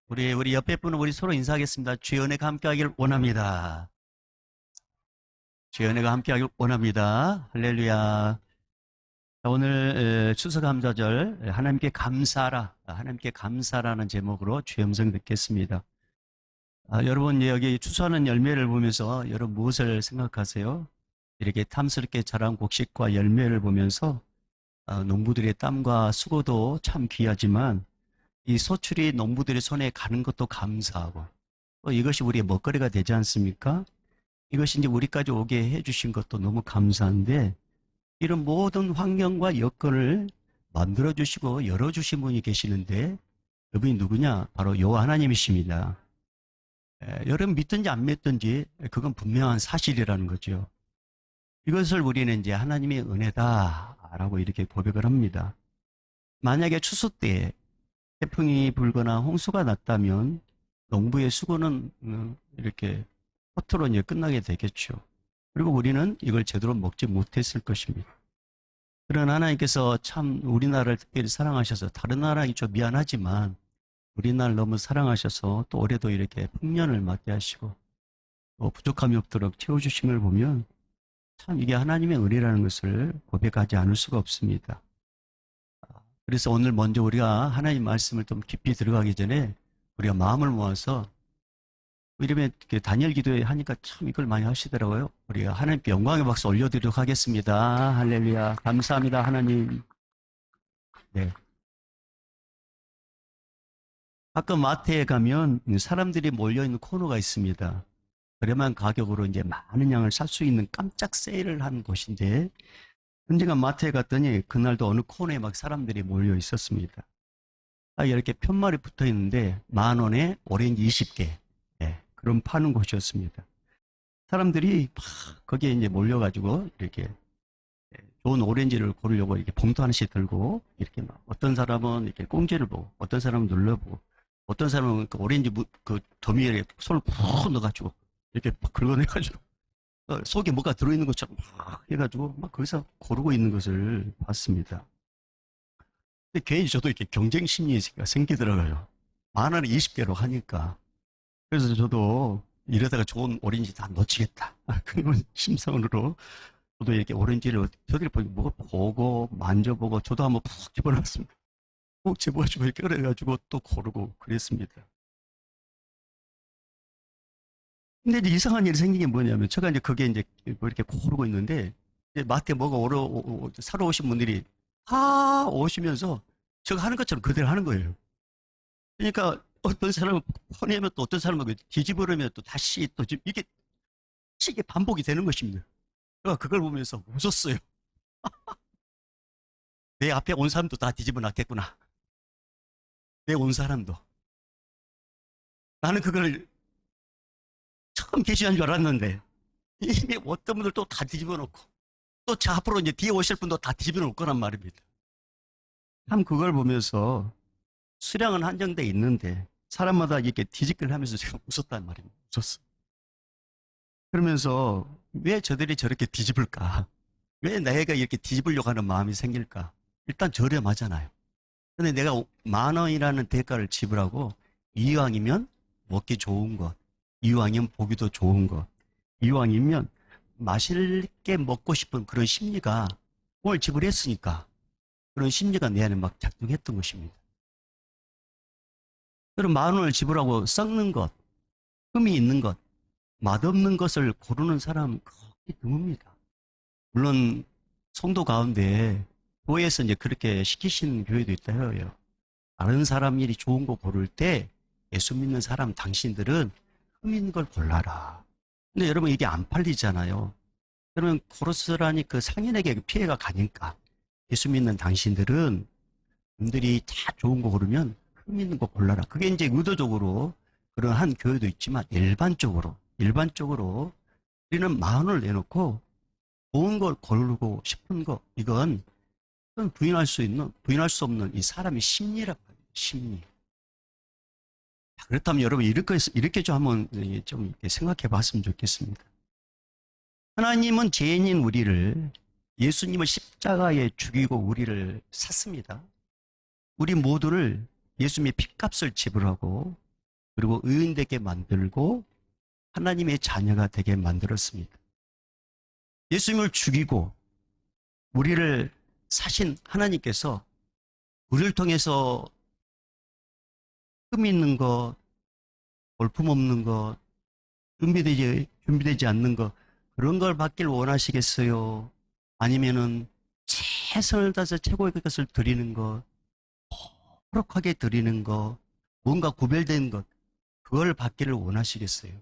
우리 옆에 분은 우리 서로 인사하겠습니다. 주의 은혜가 함께하길 원합니다. 주의 은혜가 함께하길 원합니다. 할렐루야. 자, 오늘 추수감사절 하나님께 감사라, 하나님께 감사라는 제목으로 주의 음성 듣겠습니다. 여러분 여기 추수하는 열매를 보면서 여러분 무엇을 생각하세요? 이렇게 탐스럽게 자란 곡식과 열매를 보면서 농부들의 땀과 수고도 참 귀하지만 이 소출이 농부들의 손에 가는 것도 감사하고 또 이것이 우리의 먹거리가 되지 않습니까? 이것이 이제 우리까지 오게 해주신 것도 너무 감사한데 이런 모든 환경과 여건을 만들어주시고 열어주신 분이 계시는데 그분이 누구냐? 바로 여호와 하나님이십니다. 여러분 믿든지 안 믿든지 그건 분명한 사실이라는 거죠. 이것을 우리는 이제 하나님의 은혜다라고 이렇게 고백을 합니다. 만약에 추수 때 태풍이 불거나 홍수가 났다면 농부의 수고는 이렇게 허투루 이제 끝나게 되겠죠. 그리고 우리는 이걸 제대로 먹지 못했을 것입니다. 그러나 하나님께서 참 우리나라를 특별히 사랑하셔서 다른 나라는 좀 미안하지만 우리나라를 너무 사랑하셔서 또 올해도 이렇게 풍년을 맞게 하시고 또 부족함이 없도록 채워주심을 보면 참 이게 하나님의 은혜라는 것을 고백하지 않을 수가 없습니다. 그래서 오늘 먼저 우리가 하나님 말씀을 좀 깊이 들어가기 전에 우리가 마음을 모아서 이러면 단열 기도회 하니까 참 이걸 많이 하시더라고요. 우리가 하나님께 영광의 박수 올려드리도록 하겠습니다. 할렐루야. 감사합니다, 하나님. 네. 가끔 마트에 가면 사람들이 몰려있는 코너가 있습니다. 저렴한 가격으로 이제 많은 양을 살 수 있는 깜짝 세일을 한 곳인데 언젠가 마트에 갔더니 그날도 어느 코너에 막 사람들이 몰려 있었습니다. 이렇게 편말이 붙어 있는데 10,000원에 오렌지 20개. 예, 그런 파는 곳이었습니다. 사람들이 막 거기에 이제 몰려가지고 이렇게 좋은 오렌지를 고르려고 이렇게 봉투 하나씩 들고 이렇게 막 어떤 사람은 이렇게 꽁지를 보고 어떤 사람은 눌러보고 어떤 사람은 그 오렌지 그 더미에 손을 푹 넣어가지고 이렇게 막 긁어내가지고 속에 뭐가 들어있는 것처럼 막 해가지고 막 거기서 고르고 있는 것을 봤습니다. 근데 괜히 저도 이렇게 경쟁 심리가 생기더라고요. 10,000원에 20개로 하니까. 그래서 저도 이러다가 좋은 오렌지 다 놓치겠다. 그런 심성으로 저도 이렇게 오렌지를 저들이 뭐 보고 만져보고 저도 한번 푹 집어넣었습니다. 푹 집어가지고 이렇게 끓여가지고 또 고르고 그랬습니다. 근데 이제 이상한 일이 생긴 게 뭐냐면 제가 이제 그게 이제 뭐 이렇게 고르고 있는데 이제 마트에 뭐가 사러 오신 분들이 다 오시면서 제가 하는 것처럼 그대로 하는 거예요. 그러니까 어떤 사람은 퍼내면 또 어떤 사람은 뒤집으려면 또 다시 또 이게 반복이 되는 것입니다. 제가 그걸 보면서 웃었어요. 내 앞에 온 사람도 다 뒤집어 놨겠구나. 내 온 사람도. 나는 그걸 처음 게시한 줄 알았는데 이미 어떤 분들 또 다 뒤집어 놓고 또 저 앞으로 이제 뒤에 오실 분도 다 뒤집어 놓을 거란 말입니다. 참 그걸 보면서 수량은 한정돼 있는데 사람마다 이렇게 뒤집기를 하면서 제가 웃었단 말입니다. 웃었어. 그러면서 왜 저들이 저렇게 뒤집을까? 왜 내가 이렇게 뒤집으려고 하는 마음이 생길까? 일단 저렴하잖아요. 근데 내가 10,000원이라는 대가를 지불하고 이왕이면 먹기 좋은 것, 이왕이면 보기도 좋은 것, 이왕이면 맛있게 먹고 싶은 그런 심리가 오늘 지불했으니까 그런 심리가 내 안에 막 작동했던 것입니다. 그럼 10,000원을 지불하고 썩는 것, 흠이 있는 것, 맛없는 것을 고르는 사람 거의 드뭅니다. 물론 성도 가운데 교회에서 이제 그렇게 시키시는 교회도 있다 해요. 다른 사람 일이 좋은 거 고를 때 예수 믿는 사람 당신들은 흠 있는 걸 골라라. 근데 여러분 이게 안 팔리잖아요. 그러면 고르스라니 그 상인에게 피해가 가니까 예수 믿는 당신들은 남들이 다 좋은 거 고르면 흠 있는 거 골라라. 그게 이제 의도적으로 그런 한 교회도 있지만 일반적으로 우리는 10,000원을 내놓고 좋은 걸 고르고 싶은 거 이건 부인할 수 없는 이 사람의 심리란 말이에요. 심리. 그렇다면 여러분 이렇게 좀 한번 좀 생각해 봤으면 좋겠습니다. 하나님은 죄인인 우리를 예수님을 십자가에 죽이고 우리를 샀습니다. 우리 모두를 예수님의 핏값을 지불하고 그리고 의인 되게 만들고 하나님의 자녀가 되게 만들었습니다. 예수님을 죽이고 우리를 사신 하나님께서 우리를 통해서 흠 있는 것, 볼품없는 것, 준비되지 않는 것, 그런 걸 받길 원하시겠어요? 아니면은 최선을 다해서 최고의 것을 드리는 것, 거룩하게 드리는 것, 뭔가 구별된 것, 그걸 받기를 원하시겠어요?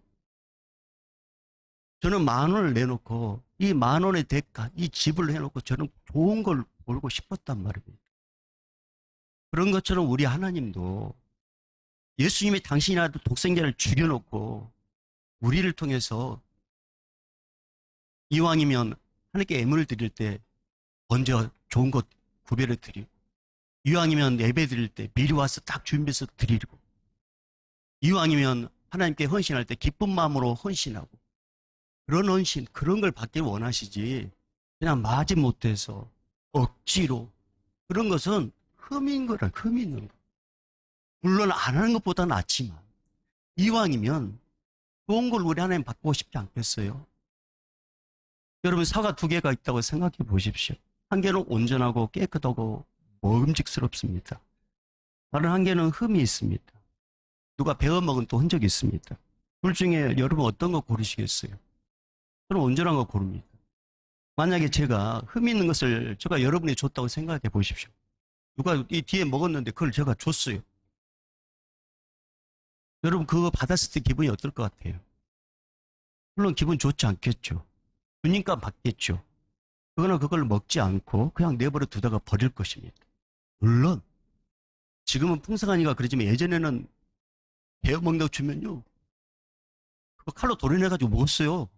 저는 10,000원을 내놓고 이 10,000원의 대가, 이 집을 해놓고 저는 좋은 걸 벌고 싶었단 말입니다. 그런 것처럼 우리 하나님도 예수님이 당신이 아들 독생자를 죽여놓고 우리를 통해서 이왕이면 하나님께 예물을 드릴 때 먼저 좋은 것 구별해 드리고, 이왕이면 예배 드릴 때 미리 와서 딱 준비해서 드리고, 이왕이면 하나님께 헌신할 때 기쁜 마음으로 헌신하고, 그런 헌신, 그런 걸 받길 원하시지 그냥 마지못해서 억지로, 그런 것은 흠인 거라. 흠이 있는 거. 물론 안 하는 것보다 낫지만 이왕이면 좋은 걸 우리 하나님 받고 싶지 않겠어요? 여러분, 사과 2개가 있다고 생각해 보십시오. 한 개는 온전하고 깨끗하고 먹음직스럽습니다. 다른 한 개는 흠이 있습니다. 누가 베어먹은 또 흔적이 있습니다. 둘 중에 여러분 어떤 거 고르시겠어요? 저는 온전한 거 고릅니다. 만약에 제가 흠 있는 것을 제가 여러분이 줬다고 생각해 보십시오. 누가 이 뒤에 먹었는데 그걸 제가 줬어요. 여러분, 그거 받았을 때 기분이 어떨 것 같아요? 물론 기분 좋지 않겠죠. 주님과 받겠죠. 그거는 그걸 먹지 않고 그냥 내버려 두다가 버릴 것입니다. 물론 지금은 풍성하니까 그러지만 예전에는 베어 먹는다고 주면요, 그거 칼로 도려내가지고 먹었어요.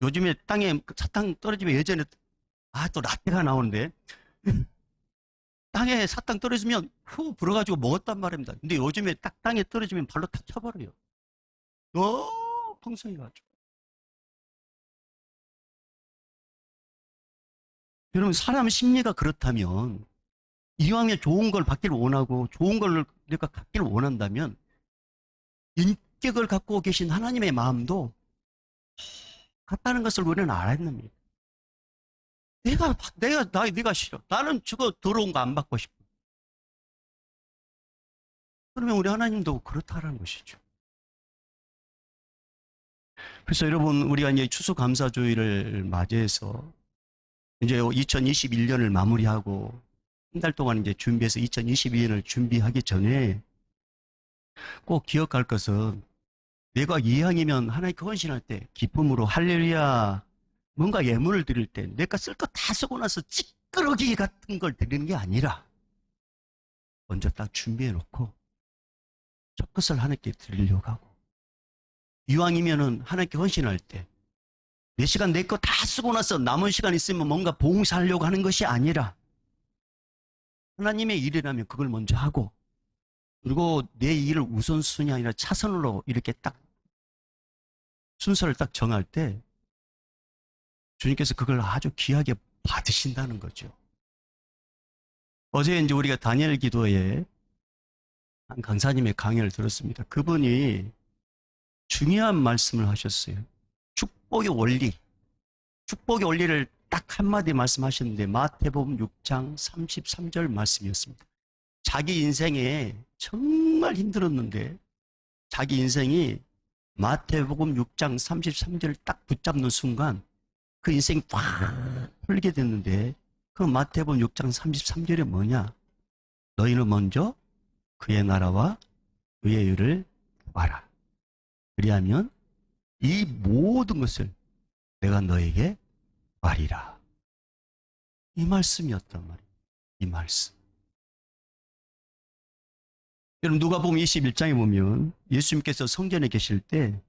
요즘에 땅에 사탕 떨어지면, 예전에 또 라떼가 나오는데 땅에 사탕 떨어지면 후 불어가지고 먹었단 말입니다. 근데 요즘에 딱 땅에 떨어지면 발로 탁 쳐버려요. 너무 풍성해가지고. 여러분, 사람 심리가 그렇다면 이왕에 좋은 걸 받기를 원하고 좋은 걸 내가 갖기를 원한다면 인격을 갖고 계신 하나님의 마음도 같다는 것을 우리는 알아야 됩니다. 네가 싫어. 나는 저거 더러운 거 안 받고 싶어. 그러면 우리 하나님도 그렇다라는 것이죠. 그래서 여러분, 우리가 이제 추수감사주의를 맞이해서 이제 2021년을 마무리하고 한 달 동안 이제 준비해서 2022년을 준비하기 전에 꼭 기억할 것은, 내가 이왕이면 하나님께 헌신할 때 기쁨으로 할렐루야, 뭔가 예물을 드릴 때 내가 쓸 거 다 쓰고 나서 찌끄러기 같은 걸 드리는 게 아니라 먼저 딱 준비해 놓고 첫 것을 하나님께 드리려고 하고, 이왕이면은 하나님께 헌신할 때 몇 시간 내 거 다 쓰고 나서 남은 시간 있으면 뭔가 봉사하려고 하는 것이 아니라 하나님의 일이라면 그걸 먼저 하고, 그리고 내 일을 우선순위 아니라 차선으로 이렇게 딱 순서를 딱 정할 때 주님께서 그걸 아주 귀하게 받으신다는 거죠. 어제 이제 우리가 다니엘 기도에 한 강사님의 강의를 들었습니다. 그분이 중요한 말씀을 하셨어요. 축복의 원리. 축복의 원리를 딱 한마디 말씀하셨는데 마태복음 6장 33절 말씀이었습니다. 자기 인생에 정말 힘들었는데 자기 인생이 마태복음 6장 33절을 딱 붙잡는 순간 그 인생이 팍 풀리게 됐는데, 그 마태복음 6장 33절이 뭐냐? 너희는 먼저 그의 나라와 그의 의를 구하라. 그리하면 이 모든 것을 내가 너에게 말이라. 이 말씀이었단 말이에요. 이 말씀. 여러분, 누가복음 21장에 보면 예수님께서 성전에 계실 때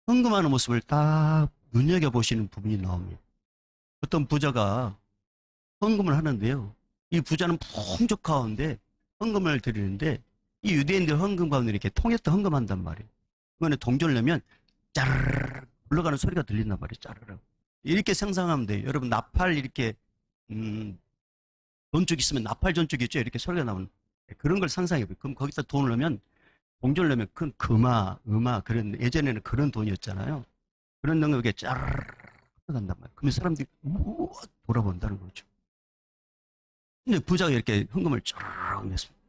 헌금하는 모습을 딱 눈여겨보시는 부분이 나옵니다. 어떤 부자가 헌금을 하는데요, 이 부자는 풍족 가운데 헌금을 드리는데 이 유대인들 헌금 가운데 이렇게 통에다 헌금한단 말이에요. 그거는 동전을 넣으면 짜르르 흘러가는 소리가 들린단 말이에요. 짜르르. 이렇게 상상하면 돼요. 여러분, 나팔 이렇게 전축 있으면 나팔 전축 있죠. 이렇게 소리가 나오는 그런 걸 상상해 보세요. 그럼 거기다 돈을 넣으면 공주를 내면 큰 금화, 음화, 그런, 예전에는 그런 돈이었잖아요. 그런 능력에 짜르르 간단 말이에요. 그러면 사람들이 우와 돌아본다는 거죠. 근데 부자가 이렇게 헌금을 쫙 냈습니다.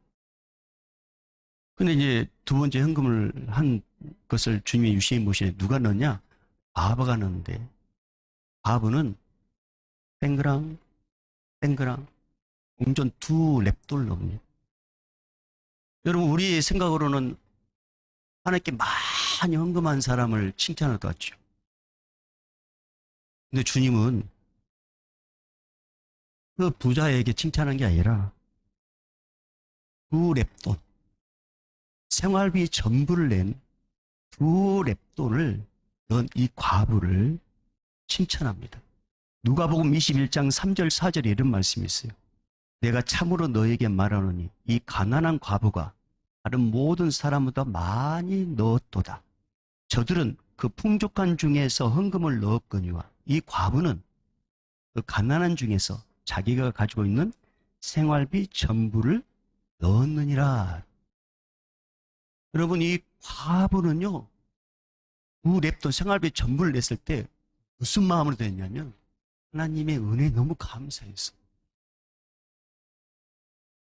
근데 이제 두 번째 헌금을 한 것을 주님의 유시에 모시에 누가 넣냐? 아버가 넣는데, 아버는 땡그랑, 땡그랑, 공전 두 랩돌 넣습니다. 여러분, 우리 생각으로는 하나님께 많이 헌금한 사람을 칭찬할 것 같죠. 근데 주님은 그 부자에게 칭찬한 게 아니라 두 랩돈, 생활비 전부를 낸 두 랩돈을 넣은 이 과부를 칭찬합니다. 누가복음 21장 3절 4절에 이런 말씀이 있어요. 내가 참으로 너에게 말하노니 이 가난한 과부가 다른 모든 사람보다 많이 넣었도다. 저들은 그 풍족한 중에서 헌금을 넣었거니와 이 과부는 그 가난한 중에서 자기가 가지고 있는 생활비 전부를 넣었느니라. 여러분, 이 과부는요, 그 랩돈 생활비 전부를 냈을 때 무슨 마음으로 됐냐면 하나님의 은혜에 너무 감사했어.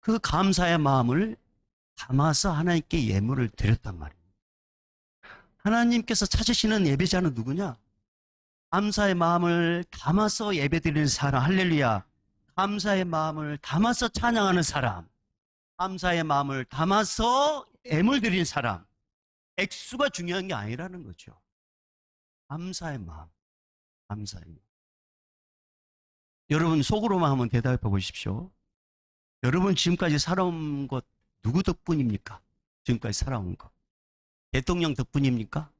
그 감사의 마음을 담아서 하나님께 예물을 드렸단 말이에요. 하나님께서 찾으시는 예배자는 누구냐? 감사의 마음을 담아서 예배드리는 사람, 할렐루야. 감사의 마음을 담아서 찬양하는 사람, 감사의 마음을 담아서 예물 드리는 사람. 액수가 중요한 게 아니라는 거죠. 감사의 마음, 감사의 마음. 여러분 속으로만 한번 대답해 보십시오. 여러분 지금까지 살아온 것 누구 덕분입니까? 지금까지 살아온 것. 대통령 덕분입니까?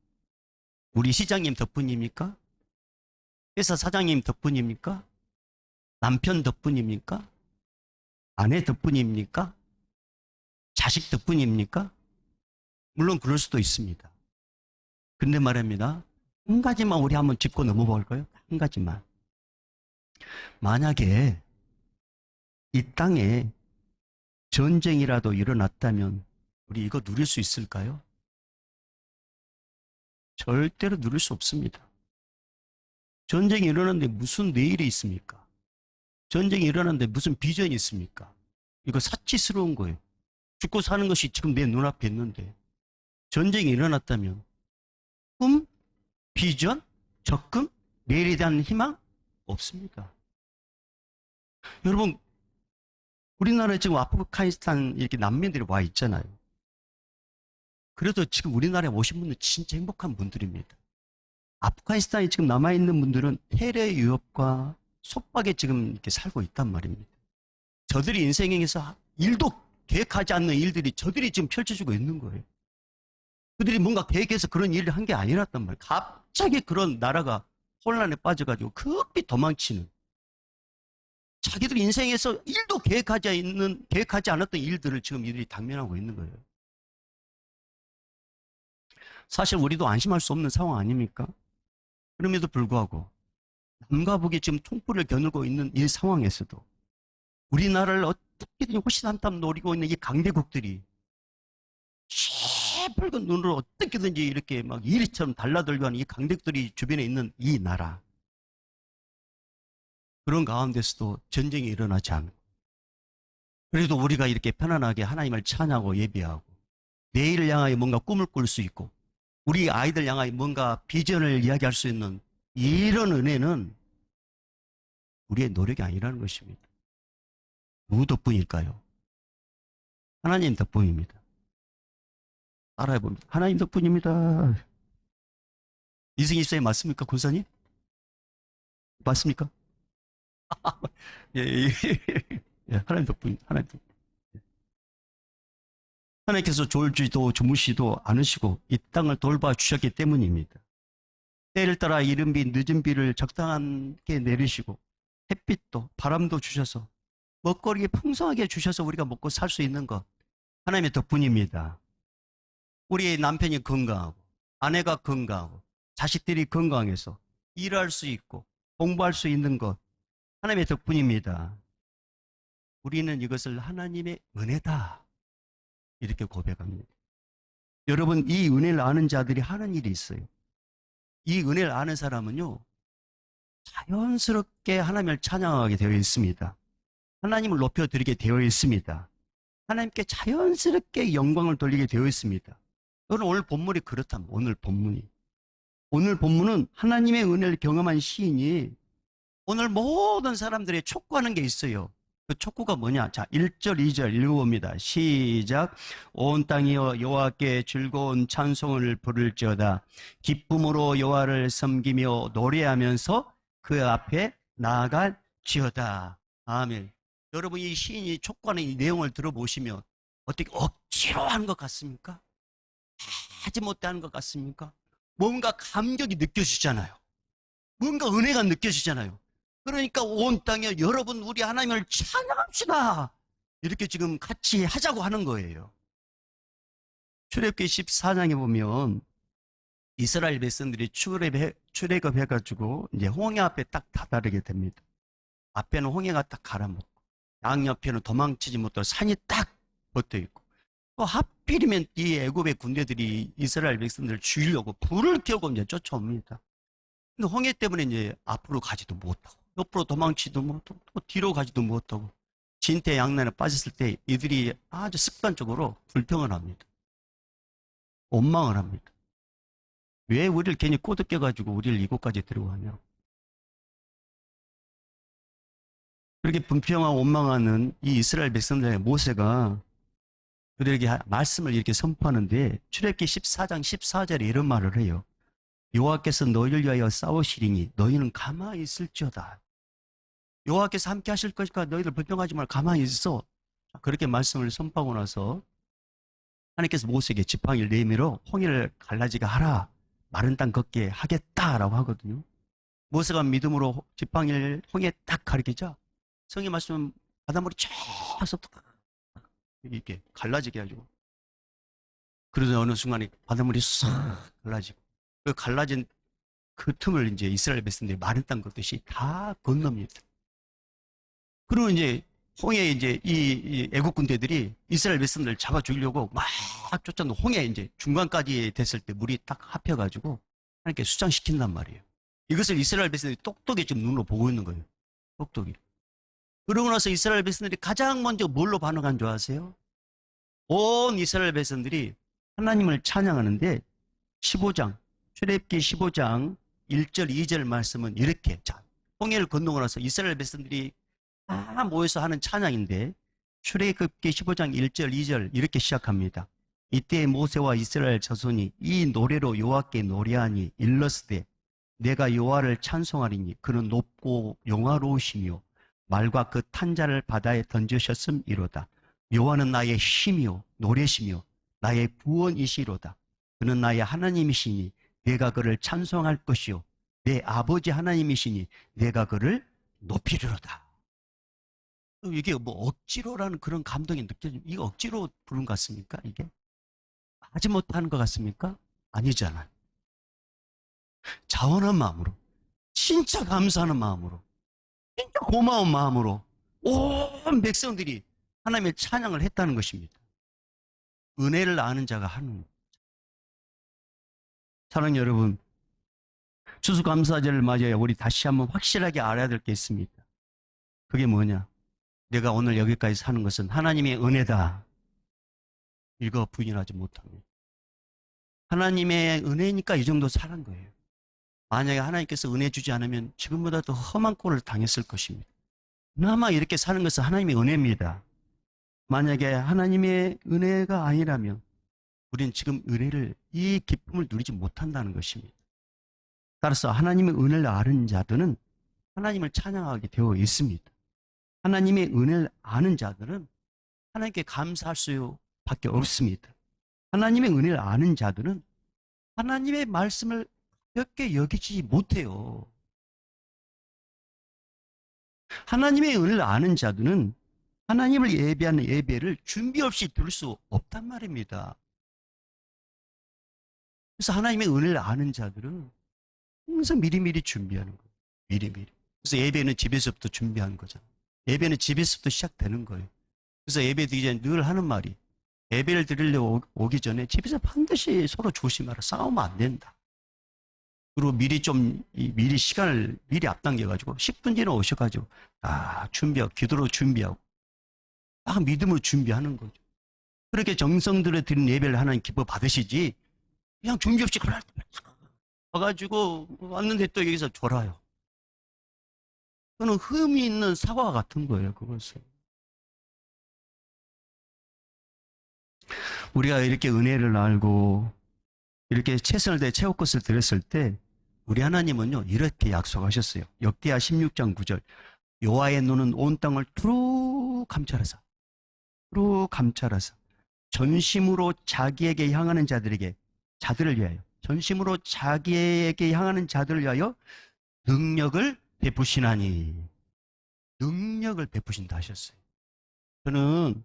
우리 시장님 덕분입니까? 회사 사장님 덕분입니까? 남편 덕분입니까? 아내 덕분입니까? 자식 덕분입니까? 물론 그럴 수도 있습니다. 근데 말입니다. 한 가지만 우리 한번 짚고 넘어볼까요? 한 가지만. 만약에 이 땅에 전쟁이라도 일어났다면 우리 이거 누릴 수 있을까요? 절대로 누릴 수 없습니다. 전쟁이 일어났는데 무슨 내일이 있습니까? 전쟁이 일어났는데 무슨 비전이 있습니까? 이거 사치스러운 거예요. 죽고 사는 것이 지금 내 눈앞에 있는데 전쟁이 일어났다면 꿈, 비전, 적금, 내일에 대한 희망? 없습니다. 여러분, 우리나라에 지금 아프가니스탄 이렇게 난민들이 와 있잖아요. 그래도 지금 우리나라에 오신 분들 진짜 행복한 분들입니다. 아프가니스탄에 지금 남아있는 분들은 테러 위협과 속박에 지금 이렇게 살고 있단 말입니다. 저들이 인생에서 일도 계획하지 않는 일들이 저들이 지금 펼쳐지고 있는 거예요. 그들이 뭔가 계획해서 그런 일을 한 게 아니랐단 말이에요. 갑자기 그런 나라가 혼란에 빠져가지고 급히 도망치는, 자기들 인생에서 일도 계획하지 않았던 일들을 지금 이들이 당면하고 있는 거예요. 사실 우리도 안심할 수 없는 상황 아닙니까? 그럼에도 불구하고 남과 북이 지금 통불을 겨누고 있는 이 상황에서도 우리나라를 어떻게든 호시 한 땀 노리고 있는 이 강대국들이 새붉은 눈으로 어떻게든지 이렇게 막 이리처럼 달라들고 하는 이 강대국들이 주변에 있는 이 나라, 그런 가운데서도 전쟁이 일어나지 않고, 그래도 우리가 이렇게 편안하게 하나님을 찬양하고 예배하고 내일을 향하여 뭔가 꿈을 꿀 수 있고 우리 아이들 향하여 뭔가 비전을 이야기할 수 있는 이런 은혜는 우리의 노력이 아니라는 것입니다. 누구 덕분일까요? 하나님 덕분입니다. 따라해봅니다. 하나님 덕분입니다. 이승희 쌤 맞습니까, 군사님? 맞습니까? 예, 예, 예, 하나님 덕분, 하나님 덕분. 하나님께서 졸지도 주무시도 않으시고 이 땅을 돌봐주셨기 때문입니다. 때를 따라 이른 비 늦은 비를 적당하게 내리시고 햇빛도 바람도 주셔서 먹거리 풍성하게 주셔서 우리가 먹고 살 수 있는 것, 하나님의 덕분입니다. 우리 남편이 건강하고 아내가 건강하고 자식들이 건강해서 일할 수 있고 공부할 수 있는 것, 하나님의 덕분입니다. 우리는 이것을 하나님의 은혜다 이렇게 고백합니다. 여러분, 이 은혜를 아는 자들이 하는 일이 있어요. 이 은혜를 아는 사람은요, 자연스럽게 하나님을 찬양하게 되어 있습니다. 하나님을 높여드리게 되어 있습니다. 하나님께 자연스럽게 영광을 돌리게 되어 있습니다. 여러분, 오늘 본문이 그렇다면, 오늘 본문은 하나님의 은혜를 경험한 시인이 오늘 모든 사람들이 촉구하는 게 있어요. 그 촉구가 뭐냐? 자, 1절, 2절 읽어봅니다. 시작. 온 땅이여 여호와께 즐거운 찬송을 부를지어다. 기쁨으로 여호와를 섬기며 노래하면서 그 앞에 나아갈지어다. 아멘. 여러분, 이 시인이 촉구하는 이 내용을 들어보시면 어떻게 억지로 하는 것 같습니까? 하지 못하는 것 같습니까? 뭔가 감격이 느껴지잖아요. 뭔가 은혜가 느껴지잖아요. 그러니까 온 땅에 여러분 우리 하나님을 찬양합시다. 이렇게 지금 같이 하자고 하는 거예요. 출애굽기 14장에 보면 이스라엘 백성들이 출애굽해가지고 이제 홍해 앞에 딱 다다르게 됩니다. 앞에는 홍해가 딱 갈아먹고 양옆에는 도망치지 못할 산이 딱 붙어 있고 또 하필이면 이 애굽의 군대들이 이스라엘 백성들을 죽이려고 불을 켜고 이제 쫓아옵니다. 근데 홍해 때문에 이제 앞으로 가지도 못하고 옆으로 도망치지도 못하고 또 뒤로 가지도 못하고 진퇴양난에 빠졌을 때 이들이 아주 습관적으로 불평을 합니다. 원망을 합니다. 왜 우리를 괜히 꼬드겨가지고 우리를 이곳까지 데려가냐. 그렇게 불평하고 원망하는 이 이스라엘 백성들의 모세가 그들에게 말씀을 이렇게 선포하는데 출애굽기 14장 14절에 이런 말을 해요. 여호와께서 너희를 위하여 싸우시리니 너희는 가만히 있을지어다. 여호와께서 함께 하실 것이니까 너희들 불평하지 말고 가만히 있어. 그렇게 말씀을 선포하고 나서 하나님께서 모세에게 지팡이를 내밀어 홍해를 갈라지게 하라. 마른 땅 걷게 하겠다라고 하거든요. 모세가 믿음으로 지팡이를 홍해에 딱 가리키자 성의 말씀은 바닷물이 쫙서부터 이렇게 갈라지게 해가지고 그러다 어느 순간에 바닷물이 싹 갈라지고 그 갈라진 그 틈을 이제 이스라엘 백성들이 마른 땅 걷듯이 다 건넙니다. 그리고 이제 홍해에 이제 이 애국 군대들이 이스라엘 백성들을 잡아 죽이려고 막 쫓아오는 홍해 이제 중간까지 됐을 때 물이 딱 합혀가지고 하나님께 수장시킨단 말이에요. 이것을 이스라엘 백성들이 똑똑히 지금 눈으로 보고 있는 거예요. 똑똑히. 그러고 나서 이스라엘 백성들이 가장 먼저 뭘로 반응한 줄 아세요? 온 이스라엘 백성들이 하나님을 찬양하는데 15장, 출애굽기 15장 1절, 2절 말씀은 이렇게 자, 홍해를 건너고 나서 이스라엘 백성들이 다 모여서 하는 찬양인데 출애굽기 15장 1절, 2절 이렇게 시작합니다. 이때 모세와 이스라엘 자손이 이 노래로 여호와께 노래하니 일러스되 내가 여호와를 찬송하리니 그는 높고 영화로우시며 말과 그 탄자를 바다에 던지셨음이로다. 여호와는 나의 힘이요 노래시며 나의 구원이시로다. 그는 나의 하나님이시니 내가 그를 찬송할 것이요 내 아버지 하나님이시니 내가 그를 높이리로다. 이게 뭐 억지로라는 그런 감동이 느껴집니다. 이게 억지로 부른 것 같습니까? 이게 하지 못하는 것 같습니까? 아니잖아요. 자원한 마음으로, 진짜 감사하는 마음으로, 진짜 고마운 마음으로 온 백성들이 하나님의 찬양을 했다는 것입니다. 은혜를 아는 자가 하는. 사랑하는 여러분, 추수감사절을 맞이하여 우리 다시 한번 확실하게 알아야 될 게 있습니다. 그게 뭐냐? 내가 오늘 여기까지 사는 것은 하나님의 은혜다. 이거 부인하지 못합니다. 하나님의 은혜니까 이 정도 살은 거예요. 만약에 하나님께서 은혜 주지 않으면 지금보다 더 험한 꼴을 당했을 것입니다. 그나마 이렇게 사는 것은 하나님의 은혜입니다. 만약에 하나님의 은혜가 아니라면 우리는 지금 은혜를, 이 기쁨을 누리지 못한다는 것입니다. 따라서 하나님의 은혜를 아는 자들은 하나님을 찬양하게 되어 있습니다. 하나님의 은혜를 아는 자들은 하나님께 감사할 수밖에 없습니다. 하나님의 은혜를 아는 자들은 하나님의 말씀을 가볍게 여기지 못해요. 하나님의 은혜를 아는 자들은 하나님을 예배하는 예배를 준비 없이 들을 수 없단 말입니다. 그래서 하나님의 은혜를 아는 자들은 항상 미리미리 준비하는 거예요. 미리미리. 그래서 예배는 집에서부터 준비하는 거잖아요. 예배는 집에서부터 시작되는 거예요. 그래서 예배 드리기 전에 늘 하는 말이 예배를 드리려 오기 전에 집에서 반드시 서로 조심하라. 싸우면 안 된다. 그리고 미리 시간을 미리 앞당겨가지고 10분 전에 오셔가지고, 준비하고, 기도로 준비하고, 딱 믿음으로 준비하는 거죠. 그렇게 정성 들여 드린 예배를 하나님 기뻐 받으시지, 그냥 준비 없이 그날 와가지고 왔는데 또 여기서 졸아요. 그거는 흠이 있는 사과와 같은 거예요, 그것은. 우리가 이렇게 은혜를 알고, 이렇게 최선을 다해 채울 것을 드렸을 때, 우리 하나님은요, 이렇게 약속하셨어요. 역대하 16장 9절. 여호와의 눈은 온 땅을 두루 감찰하사, 두루 감찰하사, 전심으로 자기에게 향하는 자들을 위하여, 전심으로 자기에게 향하는 자들을 위하여 능력을 베푸시나니, 능력을 베푸신다 하셨어요. 저는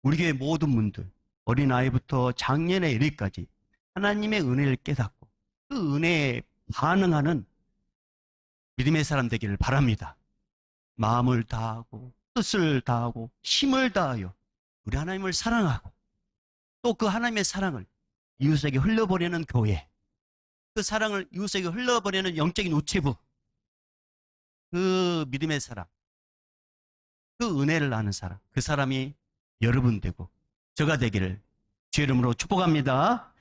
우리 교회 모든 분들, 어린아이부터 장년에 이르기까지 하나님의 은혜를 깨닫고 그 은혜에 반응하는 믿음의 사람 되기를 바랍니다. 마음을 다하고 뜻을 다하고 힘을 다하여 우리 하나님을 사랑하고 또 그 하나님의 사랑을 이웃에게 흘려보내는 교회, 그 사랑을 이웃에게 흘려보내는 영적인 우체부, 그 믿음의 사람, 그 은혜를 아는 사람, 그 사람이 여러분 되고 저가 되기를 주의 이름으로 축복합니다.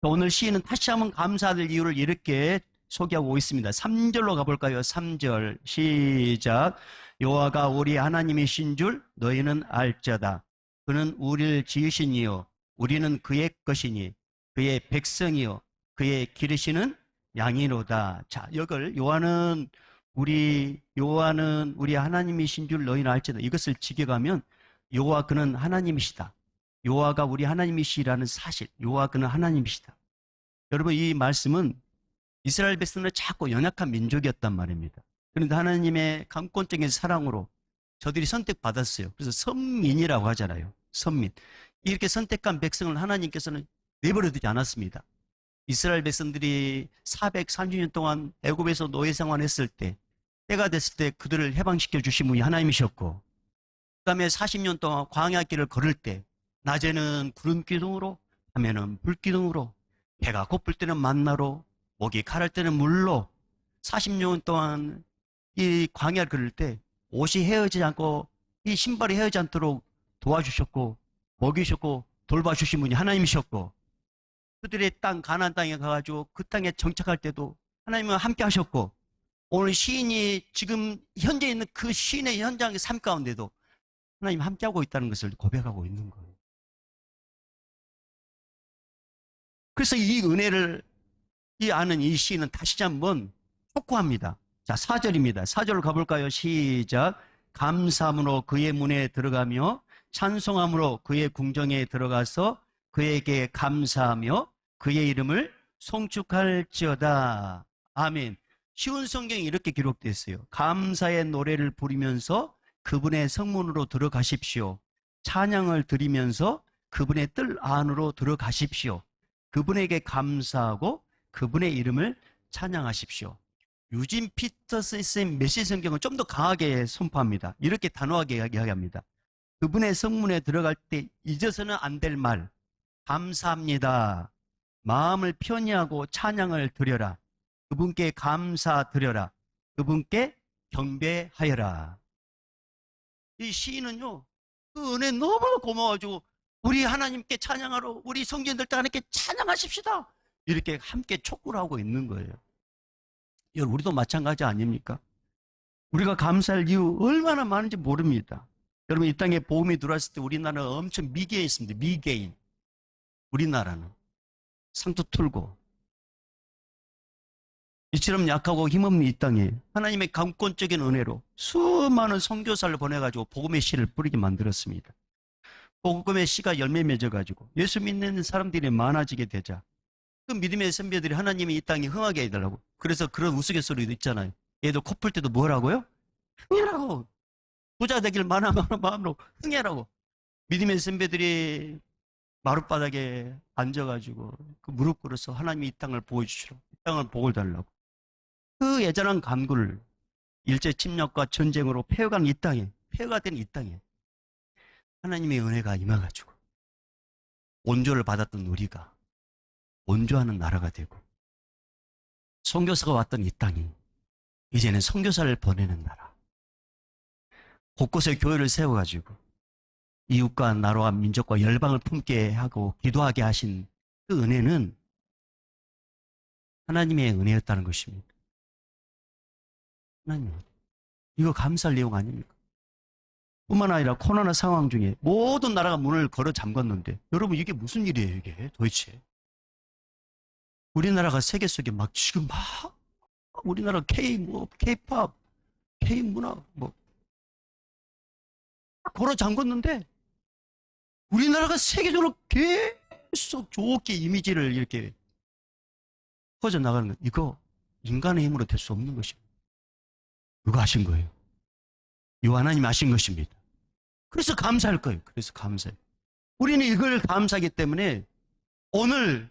오늘 시인은 다시 한번 감사할 이유를 이렇게 소개하고 있습니다. 3절로 가볼까요? 3절 시작. 여호와가 우리 하나님이신 줄 너희는 알자다. 그는 우리를 지으신 이요 우리는 그의 것이니 그의 백성이요 그의 기르시는 양이로다. 자, 이걸 요한은 우리 하나님이신 줄 너희는 알자다. 이것을 직역하면 여호와 그는 하나님이시다. 여호와가 우리 하나님이시라는 사실, 여호와 그는 하나님이시다. 여러분, 이 말씀은 이스라엘 백성은 작고 연약한 민족이었단 말입니다. 그런데 하나님의 강권적인 사랑으로 저들이 선택받았어요. 그래서 선민이라고 하잖아요. 선민. 이렇게 선택한 백성을 하나님께서는 내버려 두지 않았습니다. 이스라엘 백성들이 430년 동안 애굽에서 노예 생활했을 때, 때가 됐을 때 그들을 해방시켜 주신 분이 하나님이셨고, 그 다음에 40년 동안 광야길을 걸을 때 낮에는 구름 기둥으로, 밤에는 불 기둥으로, 배가 고플 때는 만나로, 목이 가랄 때는 물로 40년 동안 이 광야를 걸을 때 옷이 헤어지지 않고 이 신발이 헤어지지 않도록 도와주셨고 먹이셨고 돌봐주신 분이 하나님이셨고, 그들의 땅 가나안 땅에 가가지고 그 땅에 정착할 때도 하나님은 함께 하셨고, 오늘 시인이 지금 현재 있는 그 시인의 현장의 삶 가운데도 하나님 함께하고 있다는 것을 고백하고 있는 거예요. 그래서 이 은혜를 아는 이 시인은 다시 한번 촉구합니다. 자, 4절입니다. 4절로 가볼까요? 시작. 감사함으로 그의 문에 들어가며 찬송함으로 그의 궁정에 들어가서 그에게 감사하며 그의 이름을 송축할지어다. 아멘. 쉬운 성경이 이렇게 기록되어 있어요. 감사의 노래를 부르면서 그분의 성문으로 들어가십시오. 찬양을 드리면서 그분의 뜰 안으로 들어가십시오. 그분에게 감사하고 그분의 이름을 찬양하십시오. 유진 피터스의 메시지 성경은 좀 더 강하게 선포합니다. 이렇게 단호하게 이야기합니다. 그분의 성문에 들어갈 때 잊어서는 안 될 말, 감사합니다. 마음을 편히 하고 찬양을 드려라. 그분께 감사드려라. 그분께 경배하여라. 이 시인은요, 그 은혜 너무 고마워가지고 우리 하나님께 찬양하러, 우리 성도님들 하나님께 찬양하십시다. 이렇게 함께 촉구를 하고 있는 거예요. 여러분, 우리도 마찬가지 아닙니까? 우리가 감사할 이유 얼마나 많은지 모릅니다. 여러분, 이 땅에 복음이 들어왔을 때 우리나라는 엄청 미개해 있습니다. 미개인. 우리나라는 상투 틀고 이처럼 약하고 힘없는 이 땅에 하나님의 강권적인 은혜로 수많은 선교사를 보내가지고 복음의 씨를 뿌리게 만들었습니다. 복음의 씨가 열매 맺어가지고 예수 믿는 사람들이 많아지게 되자 그 믿음의 선배들이 하나님이 이 땅에 흥하게 해달라고, 그래서 그런 우스갯소리도 있잖아요. 얘도 코 풀 때도 뭐라고요? 흥해라고. 부자 되길 만한 마음으로 흥해라고. 믿음의 선배들이 마룻바닥에 앉아가지고 그 무릎 꿇어서 하나님이 이 땅을 보여주시라고, 이 땅을 복을 달라고. 그 예전한 간구를 일제 침략과 전쟁으로 폐허가 된 이 땅에 하나님의 은혜가 임해가지고 온조를 받았던 우리가 온조하는 나라가 되고, 선교사가 왔던 이 땅이 이제는 선교사를 보내는 나라, 곳곳에 교회를 세워가지고 이웃과 나라와 민족과 열방을 품게 하고 기도하게 하신 그 은혜는 하나님의 은혜였다는 것입니다. 하나님, 이거 감사할 내용 아닙니까? 뿐만 아니라 코로나 상황 중에 모든 나라가 문을 걸어 잠갔는데, 여러분 이게 무슨 일이에요, 이게 도대체? 우리나라가 세계 속에 막 지금 막 우리나라 K-팝, K-문화 걸어 잠궜는데, 우리나라가 세계적으로 계속 좋게 이미지를 이렇게 퍼져나가는 것, 이거 인간의 힘으로 될 수 없는 것입니다. 누가 하신 거예요? 이 하나님이 하신 것입니다. 그래서 감사할 거예요. 그래서 감사해요. 우리는 이걸 감사하기 때문에 오늘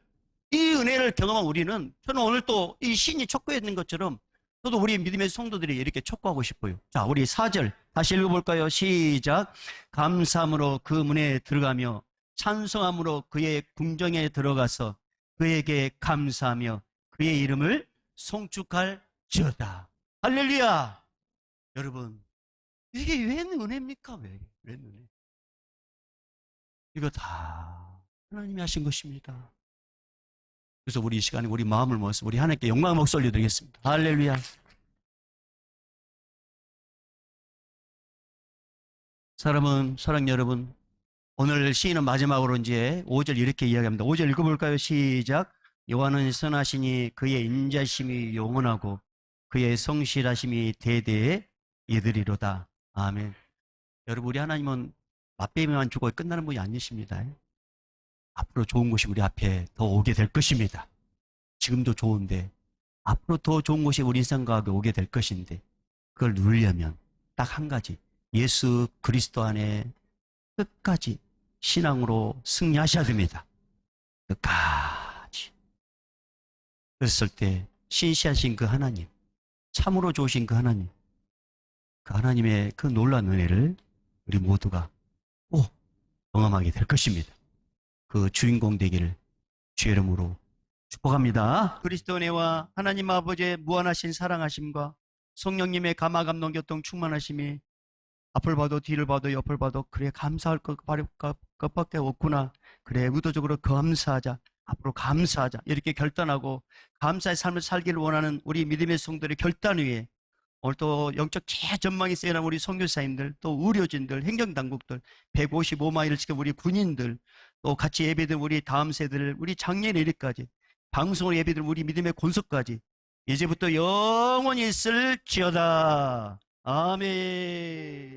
이 은혜를 경험한 우리는, 저는 오늘 또 이 시인이 촉구했는 것처럼 저도 우리 믿음의 성도들이 이렇게 촉구하고 싶어요. 자, 우리 4절 다시 읽어볼까요? 시작. 감사함으로 그 문에 들어가며 찬송함으로 그의 궁정에 들어가서 그에게 감사하며 그의 이름을 송축할지어다. 할렐루야. 여러분, 이게 웬 은혜입니까? 웬 은혜? 이거 다 하나님이 하신 것입니다. 그래서 우리 이 시간에 우리 마음을 모아서 우리 하나님께 영광의 목소리 올려드리겠습니다. 할렐루야. 사랑 여러분, 오늘 시인은 마지막으로 이제 5절 이렇게 이야기합니다. 5절 읽어볼까요? 시작. 여호와는 선하시니 그의 인자심이 영원하고 그의 성실하심이 대대에 이르리로다. 아멘. 여러분, 우리 하나님은 맛배기만 주고 끝나는 분이 아니십니다. 앞으로 좋은 것이 우리 앞에 더 오게 될 것입니다. 지금도 좋은데 앞으로 더 좋은 것이 우리 인생 가운데 오게 될 것인데, 그걸 누리려면 딱 한 가지, 예수 그리스도 안에 끝까지 신앙으로 승리하셔야 됩니다. 끝까지. 그랬을 때 신실하신 그 하나님, 참으로 좋으신 그 하나님의 그 놀라운 은혜를 우리 모두가 꼭 경험하게 될 것입니다. 그 주인공 되기를 주의 이름으로 축복합니다. 그리스도 은혜와 하나님 아버지의 무한하신 사랑하심과 성령님의 감화감동 교통 충만하심이 앞을 봐도 뒤를 봐도 옆을 봐도 그래 감사할 것밖에 없구나, 그래 의도적으로 감사하자, 앞으로 감사하자, 이렇게 결단하고 감사의 삶을 살기를 원하는 우리 믿음의 성도들의 결단 위에 오늘 또 영적 최전망이 세어난 우리 선교사님들, 또 의료진들, 행정당국들, 155마일을 지킨 우리 군인들, 또 같이 예배드린 우리 다음 세대들, 우리 장년 일까지 방송으로 예배드린 우리 믿음의 권속까지 이제부터 영원히 있을지어다. 아멘.